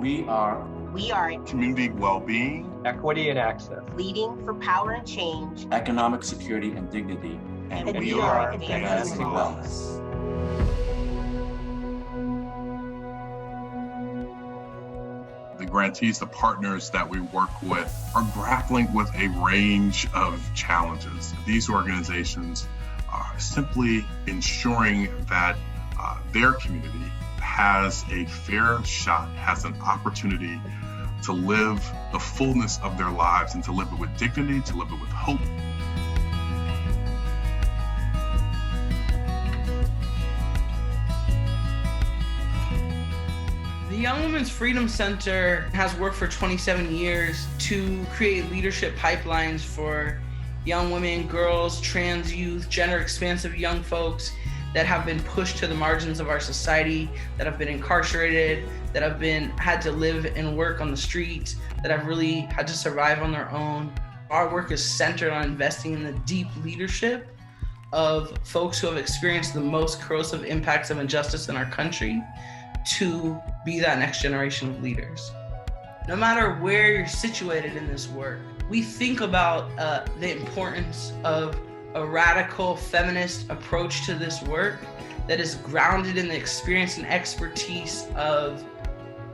We are community well-being, equity and access, leading for power and change, economic security and dignity, and we are advancing wellness. The grantees, the partners that we work with, are grappling with a range of challenges. These organizations are simply ensuring that their community has a fair shot, has an opportunity to live the fullness of their lives and to live it with dignity, to live it with hope. The Young Women's Freedom Center has worked for 27 years to create leadership pipelines for young women, girls, trans youth, gender expansive young folks that have been pushed to the margins of our society, that have been incarcerated, that have had to live and work on the streets, that have really had to survive on their own. Our work is centered on investing in the deep leadership of folks who have experienced the most corrosive impacts of injustice in our country to be that next generation of leaders. No matter where you're situated in this work, we think about the importance of a radical feminist approach to this work that is grounded in the experience and expertise of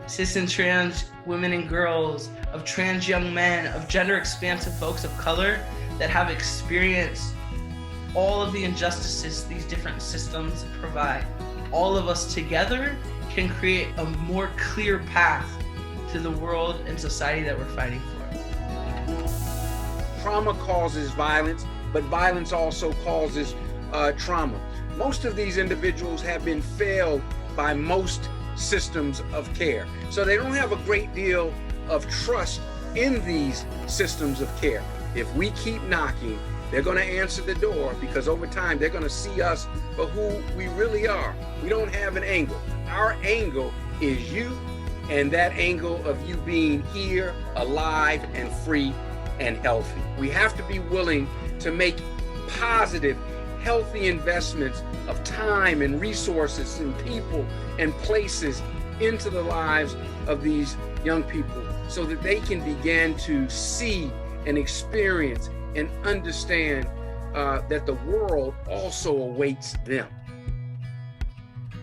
cis and trans women and girls, of trans young men, of gender expansive folks of color that have experienced all of the injustices these different systems provide. All of us together can create a more clear path to the world and society that we're fighting for. Trauma causes violence, but violence also causes trauma. Most of these individuals have been failed by most systems of care. So they don't have a great deal of trust in these systems of care. If we keep knocking, they're going to answer the door, because over time they're going to see us for who we really are. We don't have an angle. Our angle is you, and that angle of you being here, alive, and free and healthy. We have to be willing to make positive, healthy investments of time and resources and people and places into the lives of these young people so that they can begin to see and experience and understand that the world also awaits them.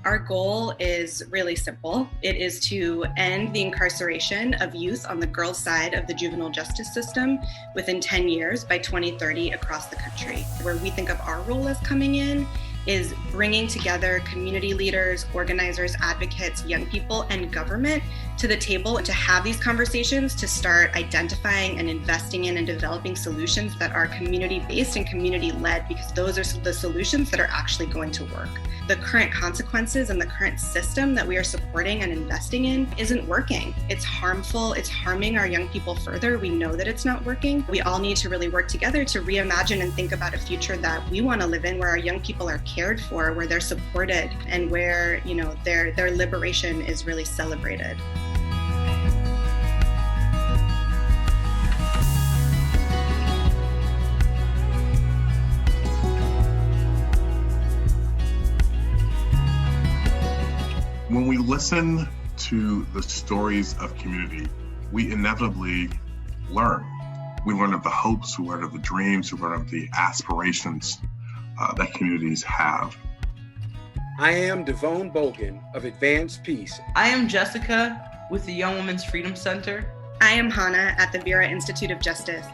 Our goal is really simple. It is to end the incarceration of youth on the girls' side of the juvenile justice system within 10 years by 2030 across the country. Where we think of our role as coming in is bringing together community leaders, organizers, advocates, young people, and government to the table to have these conversations, to start identifying and investing in and developing solutions that are community-based and community-led, because those are the solutions that are actually going to work. The current consequences and the current system that we are supporting and investing in isn't working. It's harmful. It's harming our young people further. We know that it's not working. We all need to really work together to reimagine and think about a future that we want to live in, where our young people are cared for, where they're supported, and where, you know, their liberation is really celebrated. When we listen to the stories of community, we inevitably learn. We learn of the hopes, we learn of the dreams, we learn of the aspirations that communities have. I am Devone Bogan of Advanced Peace. I am Jessica with the Young Women's Freedom Center. I am Hannah at the Vera Institute of Justice.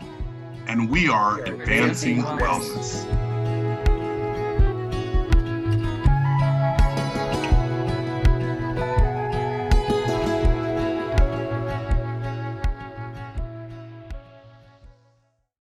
And we are Advancing Wellness.